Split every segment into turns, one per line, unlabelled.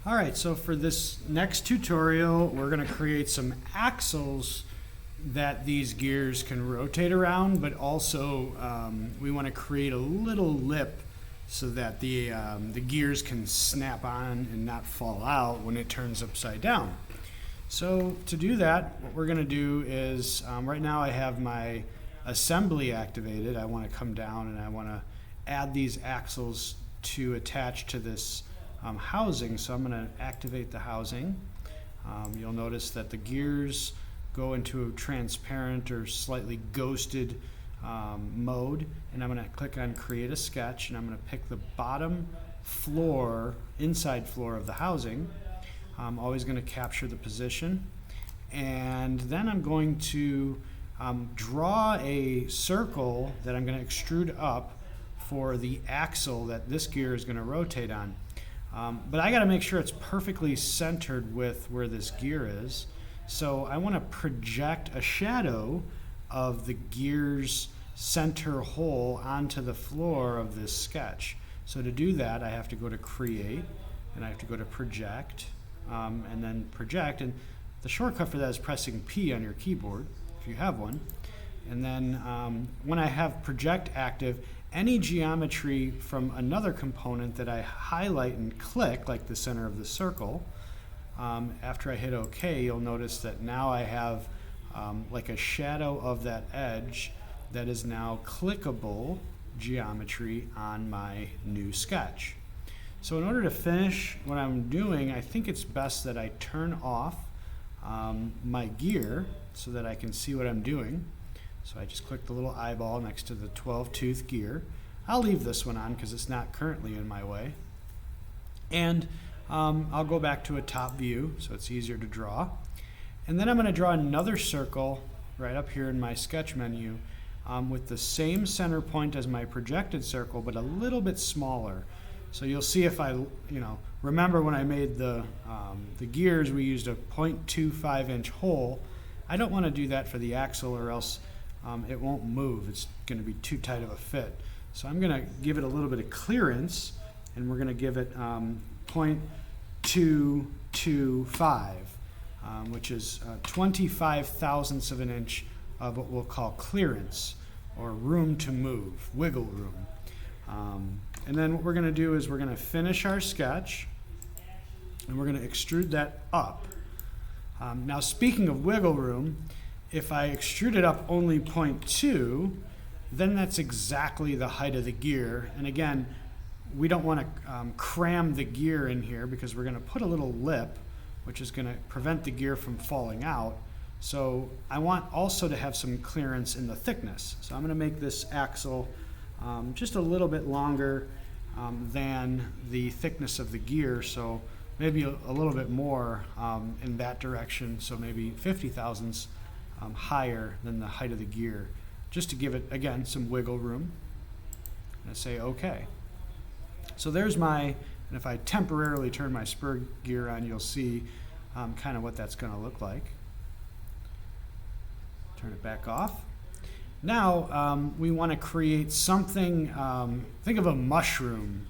All right, so for this next tutorial, we're going to create some axles that these gears can rotate around, but also we want to create a little lip so that the gears can snap on and not fall out when it turns upside down. So to do that, what we're going to do is, right now I have my assembly activated. I want to come down and I want to add these axles to attach to this housing. So I'm going to activate the housing. You'll notice that the gears go into a transparent or slightly ghosted mode, and I'm going to click on create a sketch, and I'm going to pick the bottom floor, inside floor of the housing. I'm always going to capture the position, and then I'm going to draw a circle that I'm going to extrude up for the axle that this gear is going to rotate on. But I got to make sure it's perfectly centered with where this gear is. So I want to project a shadow of the gear's center hole onto the floor of this sketch. So to do that, I have to go to create, and I have to go to project, and then project. And the shortcut for that is pressing P on your keyboard, if you have one. And then when I have project active, any geometry from another component that I highlight and click, like the center of the circle, after I hit OK, you'll notice that now I have like a shadow of that edge that is now clickable geometry on my new sketch. So in order to finish what I'm doing, I think it's best that I turn off my gear so that I can see what I'm doing. So I just click the little eyeball next to the 12-tooth gear. I'll leave this one on because it's not currently in my way. And I'll go back to a top view so it's easier to draw. And then I'm going to draw another circle right up here in my sketch menu with the same center point as my projected circle, but a little bit smaller. So you'll see if I, remember when I made the gears, we used a 0.25-inch hole. I don't want to do that for the axle, or else it won't move. It's going to be too tight of a fit. So I'm going to give it a little bit of clearance, and we're going to give it 0.225, which is 25 thousandths of an inch of what we'll call clearance, or room to move, wiggle room. And then what we're going to do is we're going to finish our sketch, and we're going to extrude that up. Now, speaking of wiggle room, if I extrude it up only 0.2, then that's exactly the height of the gear. And again, we don't want to cram the gear in here because we're going to put a little lip, which is going to prevent the gear from falling out. So I want also to have some clearance in the thickness. So I'm going to make this axle just a little bit longer than the thickness of the gear. So maybe a little bit more in that direction, so maybe 50 thousandths higher than the height of the gear, just to give it, again, some wiggle room. And I say OK. So there's and if I temporarily turn my spur gear on, you'll see kind of what that's going to look like. Turn it back off. Now we want to create something, think of a mushroom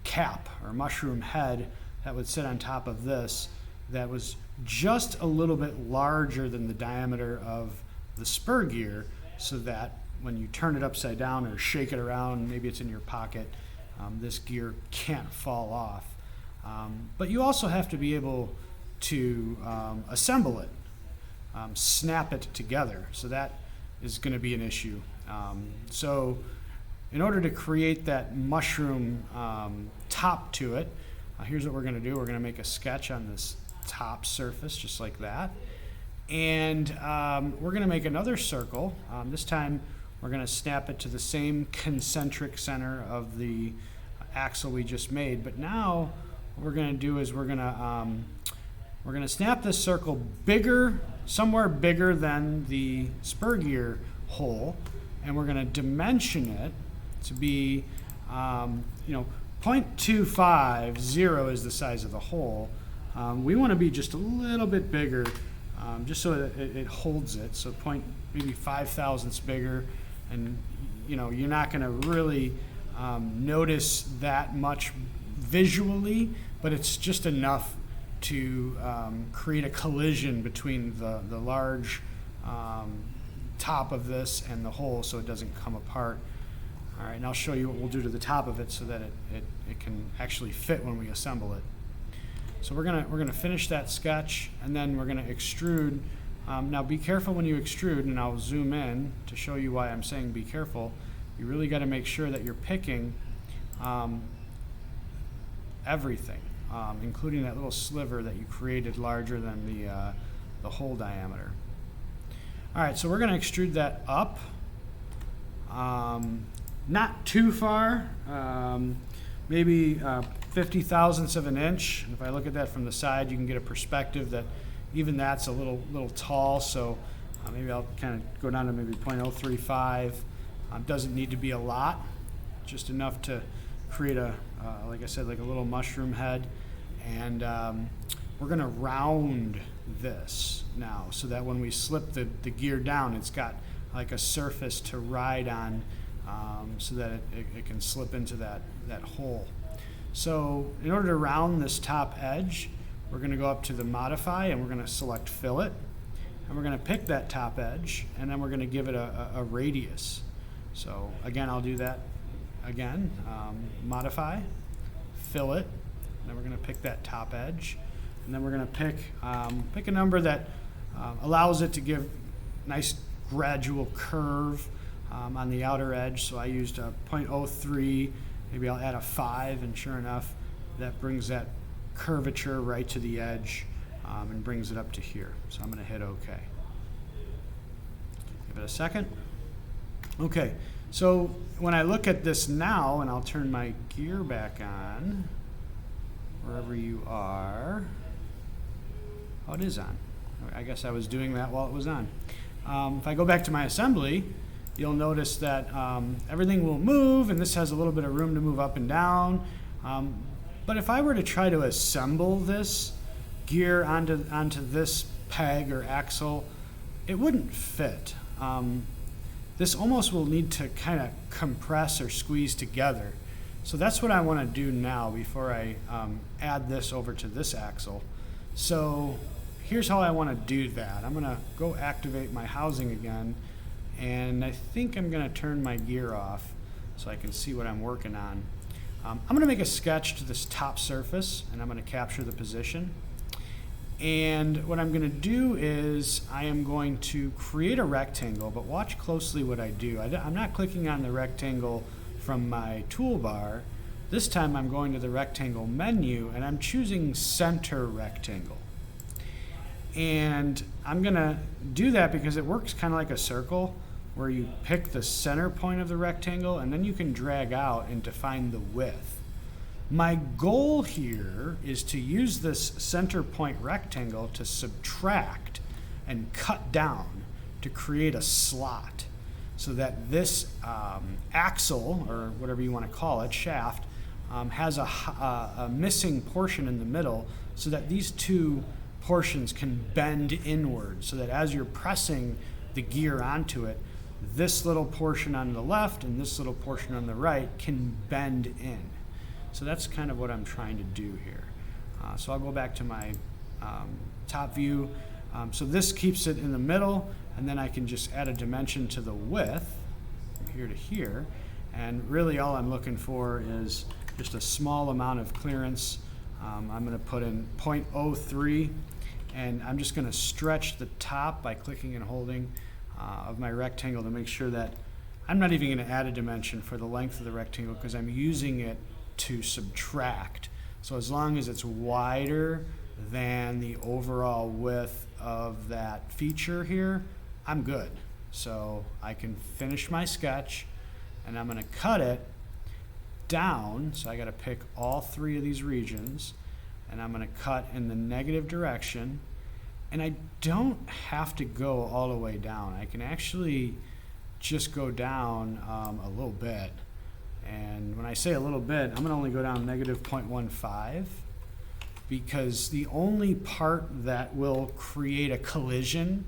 cap or mushroom head that would sit on top of this, that was just a little bit larger than the diameter of the spur gear, so that when you turn it upside down or shake it around, maybe it's in your pocket, this gear can't fall off. But you also have to be able to assemble it, snap it together, so that is going to be an issue. So in order to create that mushroom top to it, here's what we're going to do. We're going to make a sketch on this top surface just like that, and we're going to make another circle. This time we're going to snap it to the same concentric center of the axle we just made, but now what we're going to do is we're going to snap this circle bigger, somewhere bigger than the spur gear hole, and we're going to dimension it to be 0.250 is the size of the hole. We want to be just a little bit bigger, just so that it holds it. So maybe 5 thousandths bigger, and you're not going to really notice that much visually, but it's just enough to create a collision between the large top of this and the hole so it doesn't come apart. All right, and I'll show you what we'll do to the top of it so that it can actually fit when we assemble it. So we're gonna finish that sketch, and then we're gonna extrude. Now be careful when you extrude, and I'll zoom in to show you why I'm saying be careful. You really got to make sure that you're picking everything, including that little sliver that you created larger than the hole diameter. All right, so we're gonna extrude that up. Not too far, maybe 50 thousandths of an inch. If I look at that from the side, you can get a perspective that even that's a little tall, so maybe I'll kind of go down to maybe 0.035. Doesn't need to be a lot, just enough to create like I said, like a little mushroom head. And we're gonna round this now so that when we slip the gear down, it's got like a surface to ride on, so that it can slip into that hole. So in order to round this top edge, we're going to go up to the modify, and we're going to select fillet, and we're going to pick that top edge, and then we're going to give it a radius. So again, I'll do that again. Modify, fillet, and then we're going to pick that top edge, and then we're going to pick a number that allows it to give nice gradual curve on the outer edge. So I used a 0.03, maybe I'll add a 5, and sure enough, that brings that curvature right to the edge and brings it up to here. So I'm going to hit OK. Give it a second. Okay, so when I look at this now, and I'll turn my gear back on, wherever you are. Oh, it is on. I guess I was doing that while it was on. If I go back to my assembly, you'll notice that everything will move, and this has a little bit of room to move up and down. But if I were to try to assemble this gear onto this peg or axle, it wouldn't fit. This almost will need to kind of compress or squeeze together. So that's what I want to do now before I add this over to this axle. So here's how I want to do that. I'm going to go activate my housing again, and I think I'm going to turn my gear off so I can see what I'm working on. I'm going to make a sketch to this top surface, and I'm going to capture the position. And what I'm going to do is I am going to create a rectangle, but watch closely what I do. I'm not clicking on the rectangle from my toolbar. This time I'm going to the rectangle menu, and I'm choosing center rectangle. And I'm going to do that because it works kind of like a circle, where you pick the center point of the rectangle, and then you can drag out and define the width. My goal here is to use this center point rectangle to subtract and cut down to create a slot, so that this axle, or whatever you want to call it, shaft, has a missing portion in the middle, so that these two portions can bend inward, so that as you're pressing the gear onto it, this little portion on the left and this little portion on the right can bend in. So that's kind of what I'm trying to do here. So I'll go back to my top view. So this keeps it in the middle, and then I can just add a dimension to the width from here to here. And really all I'm looking for is just a small amount of clearance. I'm going to put in 0.03, and I'm just going to stretch the top by clicking and holding of my rectangle to make sure that I'm not even going to add a dimension for the length of the rectangle, because I'm using it to subtract. So as long as it's wider than the overall width of that feature here, I'm good. So I can finish my sketch, and I'm going to cut it down. So I got to pick all three of these regions, and I'm going to cut in the negative direction. And I don't have to go all the way down. I can actually just go down a little bit. And when I say a little bit, I'm going to only go down negative 0.15, because the only part that will create a collision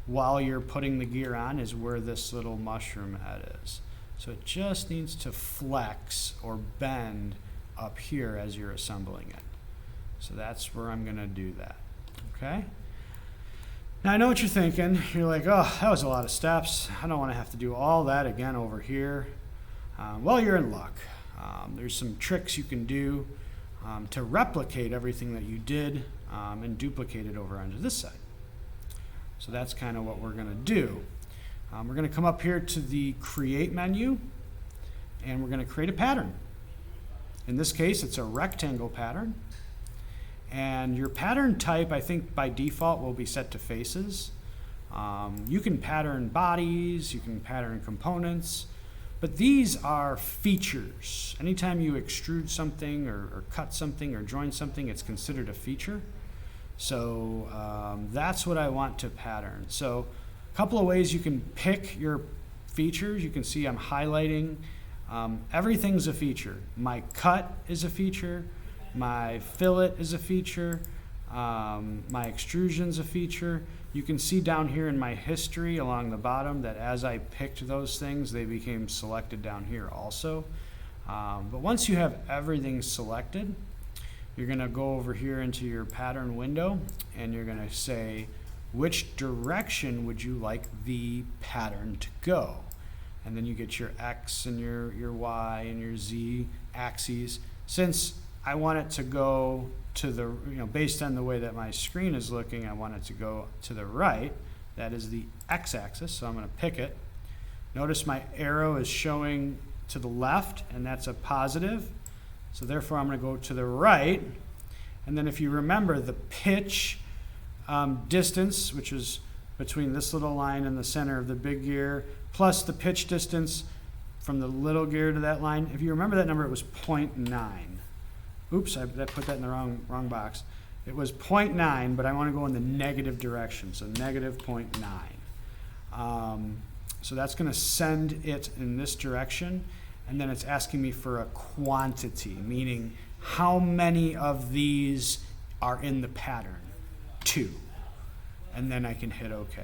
while you're putting the gear on is where this little mushroom head is. So it just needs to flex or bend up here as you're assembling it. So that's where I'm going to do that. Okay? Now I know what you're thinking. You're like, oh, that was a lot of steps. I don't want to have to do all that again over here. Well, you're in luck. There's some tricks you can do to replicate everything that you did and duplicate it over onto this side. So that's kind of what we're going to do. We're going to come up here to the Create menu, and we're going to create a pattern. In this case, it's a rectangle pattern. And your pattern type, I think by default, will be set to faces. You can pattern bodies, you can pattern components, but these are features. Anytime you extrude something or cut something or join something, it's considered a feature. So that's what I want to pattern. So a couple of ways you can pick your features. You can see I'm highlighting. Everything's a feature. My cut is a feature. My fillet is a feature. My extrusion's a feature. You can see down here in my history along the bottom that as I picked those things, they became selected down here also. But once you have everything selected, you're going to go over here into your pattern window, and you're going to say, which direction would you like the pattern to go? And then you get your X and your Y and your Z axes. Since I want it to go to the, based on the way that my screen is looking, I want it to go to the right. That is the X-axis, so I'm going to pick it. Notice my arrow is showing to the left, and that's a positive. So therefore, I'm going to go to the right. And then if you remember the pitch distance, which is between this little line and the center of the big gear, plus the pitch distance from the little gear to that line, if you remember that number, it was 0.9. Oops, I put that in the wrong box. It was 0.9, but I want to go in the negative direction, so negative 0.9. So that's going to send it in this direction, and then it's asking me for a quantity, meaning how many of these are in the pattern? 2. And then I can hit OK.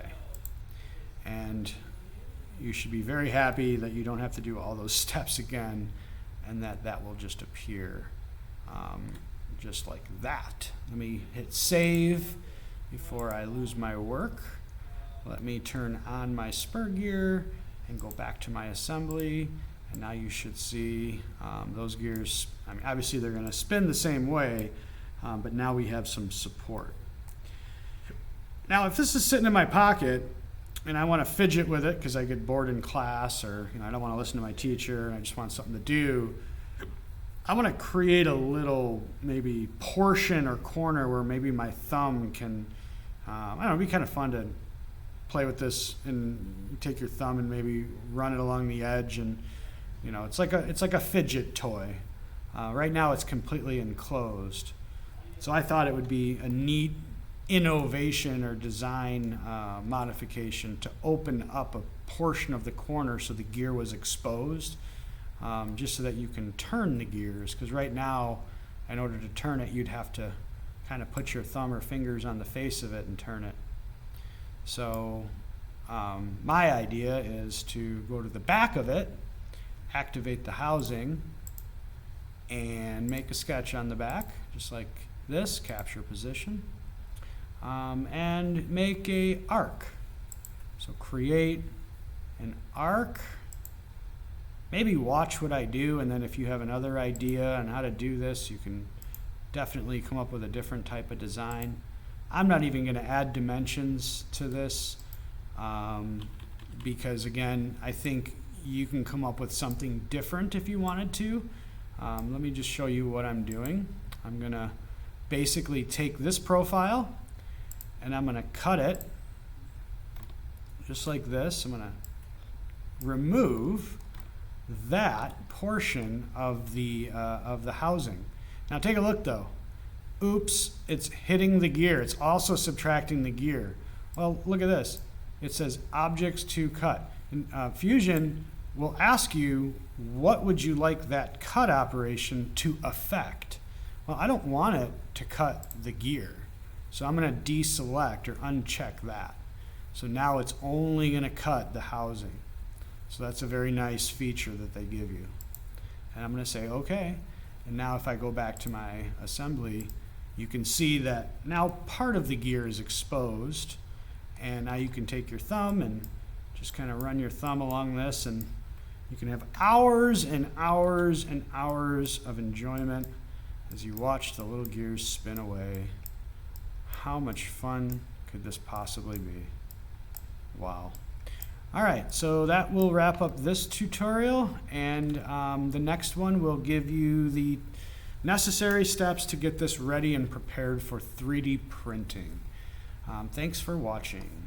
And you should be very happy that you don't have to do all those steps again, and that will just appear. Just like that. Let me hit save before I lose my work. Let me turn on my spur gear and go back to my assembly. And now you should see those gears. I mean, obviously they're going to spin the same way, but now we have some support. Now, if this is sitting in my pocket and I want to fidget with it because I get bored in class, or I don't want to listen to my teacher and I just want something to do, I want to create a little maybe portion or corner where maybe my thumb can, I don't know, it'd be kind of fun to play with this and take your thumb and maybe run it along the edge, and it's like a fidget toy. Right now it's completely enclosed. So I thought it would be a neat innovation or design modification to open up a portion of the corner so the gear was exposed. Just so that you can turn the gears, because right now, in order to turn it, you'd have to kind of put your thumb or fingers on the face of it and turn it. So my idea is to go to the back of it, activate the housing, and make a sketch on the back, just like this, capture position, and make a arc. So create an arc. Maybe watch what I do, and then if you have another idea on how to do this, you can definitely come up with a different type of design. I'm not even going to add dimensions to this because, again, I think you can come up with something different if you wanted to. Let me just show you what I'm doing. I'm going to basically take this profile, and I'm going to cut it just like this. I'm going to remove that portion of the housing. Now take a look though. Oops, it's hitting the gear. It's also subtracting the gear. Well, look at this. It says objects to cut. And, Fusion will ask you, what would you like that cut operation to affect? Well, I don't want it to cut the gear. So I'm going to deselect or uncheck that. So now it's only going to cut the housing. So that's a very nice feature that they give you. And I'm going to say OK. And now if I go back to my assembly, you can see that now part of the gear is exposed. And now you can take your thumb and just kind of run your thumb along this, and you can have hours and hours and hours of enjoyment as you watch the little gears spin away. How much fun could this possibly be? Wow. All right, so that will wrap up this tutorial, and the next one will give you the necessary steps to get this ready and prepared for 3D printing. Thanks for watching.